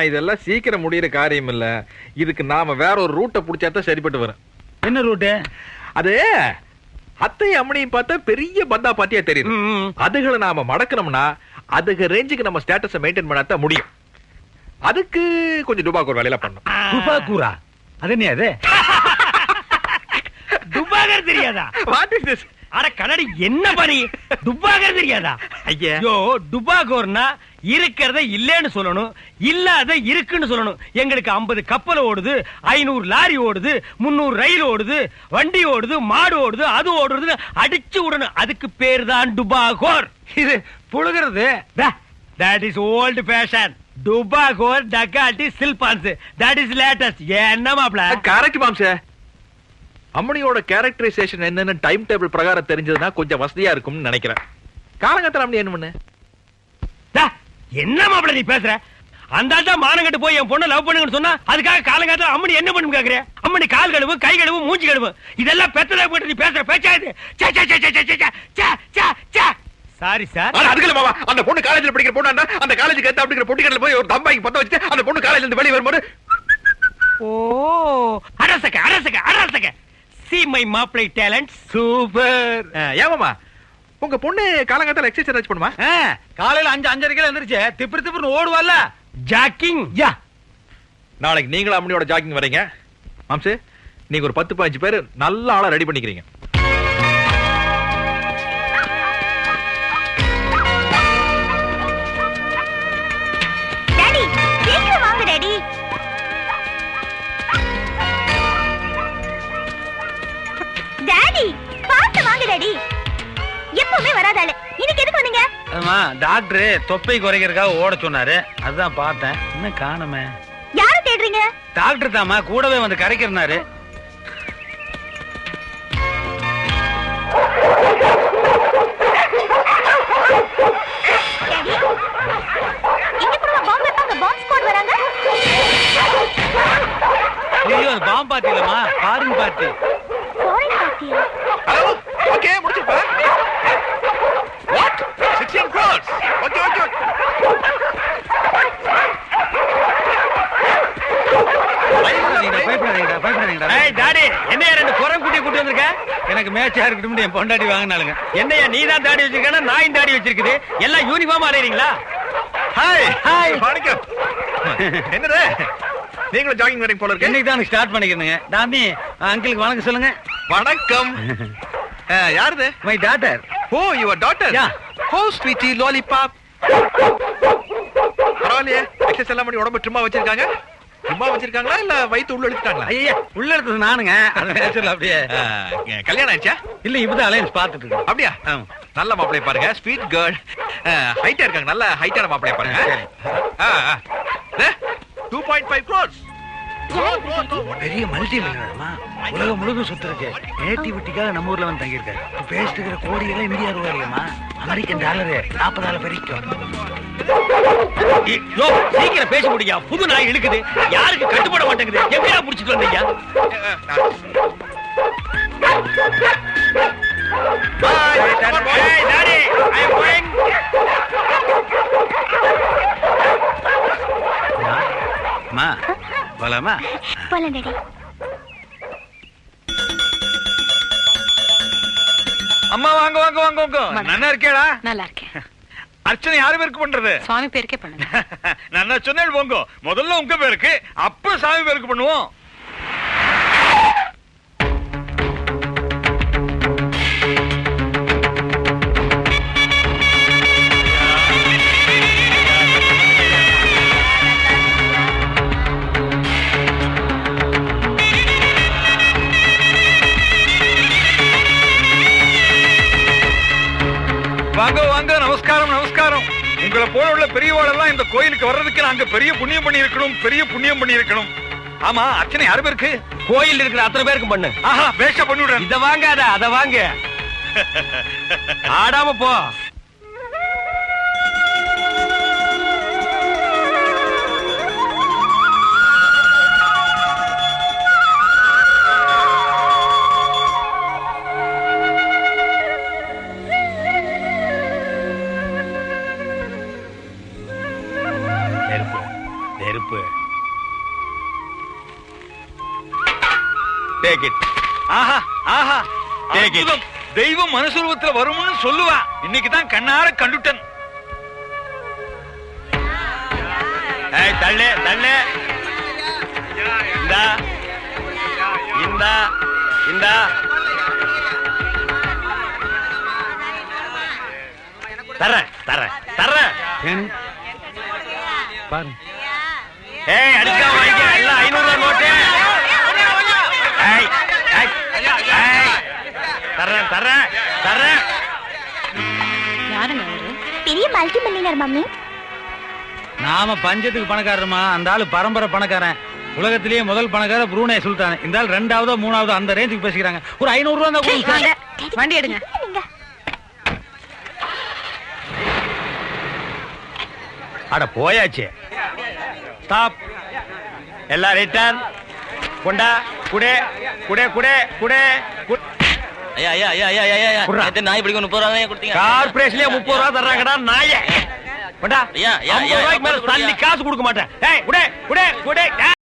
இதெல்லாம் சீக்கிரம் முடியிற காரியம் இல்ல. இதுக்கு நாம வேற ஒரு ரூட்டை புடிச்சாதான் சரிப்பட்டு வரும். என்ன ரூட்டு? அது அத்தையும் அம்மனையும் பார்த்தா பெரிய பந்தா பாத்தியா தெரியுது. அதுகளை நாம மடக்கணும்னா அதுக்கு ரேஞ்சுக்கு நம்ம ஸ்டேட்டஸை மெயின்டைன் பண்ணாதான் முடியும். அதுக்கு கொஞ்சம் டுபாக்கூர் வேலையில பண்ணணும். டுபாக்கூரா? அது என்ன? அது டுபாகர் தெரியாதா? What is this? அட கண்ணாடி, என்ன பண்ணி டுபாகர் தெரியாதா? ஐயா, ஐயோ, டுபாகோர்னா இருக்கிறத இல்லன்னு சொல்லணும், இல்லாத இருக்குன்னு சொல்லணும். எங்களுக்கு 50 கப்பல் ஓடுது, 500 லாரி ஓடுது, 300 ரயில் ஓடுது, வண்டி ஓடுது, மாடு ஓடுது, அது ஓடுறது அடிச்சு விடணும். அதுக்கு பேர் தான் டுபாகோர். இது புழுகிறது. That is old fashion. டுபாகோர், டக்காட்டி, சில்பான்ஸ், தட் இஸ் லேட்டஸ்ட். என்ன மாப்ள? கரெக்ட் மாம்சே. அம்மனியோட கேரக்டரைசேஷன் என்னன்னு டைம் டேபிள் பிரகாரம் தெரிஞ்சதுன்னா கொஞ்சம் வசதியா இருக்கும்னு நினைக்கிறேன். காலங்கத்துல அம்மனி என்ன பண்ணு? என்ன மாப்பிள நீ பேசுற? அந்த ஆள் தான் மானங்கட்டு போய் என் பொண்ணை லவ் பண்ணுங்கன்னு சொன்னா அதுக்காக காலங்காலத்துல அம்மனி என்ன பண்ணும் கேக்குற? அம்மனி கால் கழுவு, கை கழுவு, மூஞ்சி கழுவு, இதெல்லாம் பெத்தல போட்டு நீ பேசுற பேச்சாது. Sorry sir. அதுக்குள்ள மாமா, அந்த பொண்ணு காலேஜ்ல படிக்கிற பொண்ணு அந்த காலேஜுக்கு ஏத்த அப்படிங்கிற பொட்டிக்கடல போய் ஒரு தம்பாய்க்கு பத்த வச்சுட்டு அந்த பொண்ணு காலேஜ்ல இருந்து வெளிய வரும்போது ஓ அரசக see my மாப்பிளை talent. சூப்பர். ஏமாமா, உங்க பொண்ணு காலங்கத்துல எக்ஸர்சைஸ் பண்ணுமா? காலையில 5:30 எந்திரிச்சு திப்பு ஓடுவால ஜாக்கிங். யா, நாளைக்கு நீங்களும் அம்மனியோட ஜாக்கிங் வரீங்க. மாம்சே, நீங்க ஒரு 10-15 பேர் நல்ல ஆளா ரெடி பண்ணிக்கிறீங்க. டாடி, சீக்கிரம் வாங்க டாடி. டாடி, பாத்து வாங்க டாடி. எப்பவுமே வராதால இன்னைக்கு எதுக்கு வந்தீங்க? ஆமா, டாக்டர் தொப்பை குறைக்கிறதுக்காக ஓட சொன்னாரு, அதுதான் பார்த்தேன். என்ன காணுமே? யாரை தேடுறீங்க? டாக்டர் தாமா, கூடவே வந்து கரைக்கிறனாரு. இங்க கூட பாம்பு வைப்பாங்க, பாம்பு ஸ்குவாட் வராங்க. ஐயோ, பாம்பு பார்ட்டி இல்லம்மா, ஃபாரின் பார்ட்டி. ஃபாரின் பார்ட்டியா? ஹலோ, ஓகே, முடிச்சுப்பா. வாட்? 16 crores. ஓகே. எனக்கு மேட்சா இருக்கட்டும் என் பொண்டாடி வாங்கினாலுங்க. என்னையா நீ தான் தாடி வச்சிருக்க, நான் தாடி வச்சிருக்குது, எல்லாம் யூனிஃபார்ம் அலையறீங்களா? ஹாய் வணக்கம். என்னது, நீங்களும் ஜாகிங் வரீங்க போல இருக்கு. இன்னைக்கு தான் ஸ்டார்ட் பண்ணிக்கிறேங்க. டாமி, அங்கிளுக்கு வணக்கம் சொல்லுங்க. வணக்கம். யாருது? My daughter. Oh, your daughter. Yeah. Oh sweety lollipop. பரவாயில்லையே, எக்ஸஸ் எல்லாம் பண்ணி உடம்பு ட்ரிம்மா வச்சிருக்காங்க. ட்ரிம்மா வச்சிருக்காங்களா இல்ல வயித்து உள்ள எடுத்துட்டாங்களா? ஐயா, உள்ள எடுத்தது நானுங்க. அது நேச்சுரல். அப்படியே கல்யாணம் ஆயிடுச்சா? இல்ல, இப்பதான் அலையன்ஸ் பாத்துட்டு இருக்கோம். அப்படியா? நல்ல மாப்பிளைய பாருங்க, ஸ்வீட் கேர்ள். ஹைட்டா இருக்காங்க, நல்ல ஹைட்டான மாப்பிளைய பாருங்க. 2.5 crores. பெரிய மல்டி மில்லியனர்மா, உலகம் முழுக்க சுத்திருக்கு. நேட்டிவிட்டிக்காக நம்ம ஊர்ல வந்து தங்கியிருக்காரு. பேசிட்டு இருக்கிற கோடி எல்லாம் இந்தியா ரூபாய் இல்லையம்மா, அமெரிக்கன் டாலரு 40,000 வரைக்கும். சீக்கிரம் பேச முடியா? புது நாய் இழுக்குது, யாருக்கு கட்டுப்பட மாட்டேங்குது. எங்கடா புடிச்சிட்டு வந்தீங்க? போலாமா? போலாம் டாடி. அம்மா வாங்க வாங்க வாங்க வாங்க. நல்லா இருக்கேடா? நல்லா இருக்கேன். அர்ச்சனை யாரு பேருக்கு பண்றது? சுவாமி பேருக்கே பண்ணுங்க. நான் சொன்னேன் போங்க, முதல்ல உங்க பேருக்கு, அப்புறம் சாமி பேருக்கு பண்ணுவோம். வாங்க வாங்க, நமஸ்காரம் நமஸ்காரம். உங்களை போல உள்ள பெரியவாளெல்லாம் இந்த கோயிலுக்கு வர்றதுக்கு நாங்க பெரிய புண்ணியம் பண்ணி இருக்கணும். ஆமா, அர்ச்சனை யாரு பேருக்கு? கோயில் இருக்கிற அத்தனை பேருக்கு பண்ணு. ஆஹா, வேஷ பண்ணிவிடுறேன். இத வாங்காத, அத வாங்க. ஆடாம போ. நெருப்பு அனுப்பு. Take it. ஆஹா ஆஹா, டேக் இட். தெய்வம் மனுஷரூபத்துல வரும்னு சொல்லுவா. இன்னைக்கு தான் கண்ணார கண்டுட்டன். ஏய் தள்ளு தள்ளு. இந்தா இந்தா இந்தா. தரேன் தரேன் தரேன். பாரு. ஏய் அடிச்சா வாங்க. எல்லாம் 500 ரூபாய் நோட்டு. ஏய் ஏய் ஏய். தரேன் தரேன் தரேன். யாருங்க அவரு? பெரிய மல்டி மில்லியனர் மம்மி. நாம பஞ்சத்துக்கு பணக்காரமா, அந்த ஆளு பரம்பரை பணக்காரன். உலகத்திலேயே முதல் பணக்கார புரூனே சுல்தான். இந்த ஆள் 2ஆவதோ 3ஆவதோ அந்த ரேஞ்சுக்கு பேசிக்கிறாங்க. ஒரு 500 ரூபா தான் கொடுங்க. வண்டி எடுங்க. அட போயாச்சு. ஸ்டாப். எல்லாம் ரிட்டர்ன். கொண்டா குடே குடே குடே குடே. ஐயா ஐயா ஐயா ஐயா ஐயா ஐயா நேத்து நாய் பிடிக்க 30 ரூபாய் கொடுத்தீங்க. கார்ப்பரேஷன்லயே 30 ரூபா தர்றாங்கடா நாயே. கொண்டா. ஐயா ஐயா 50 ரூபாய்க்கு மேல தள்ளி காசு கொடுக்க மாட்டேன். ஏய் குடே குடே குடே.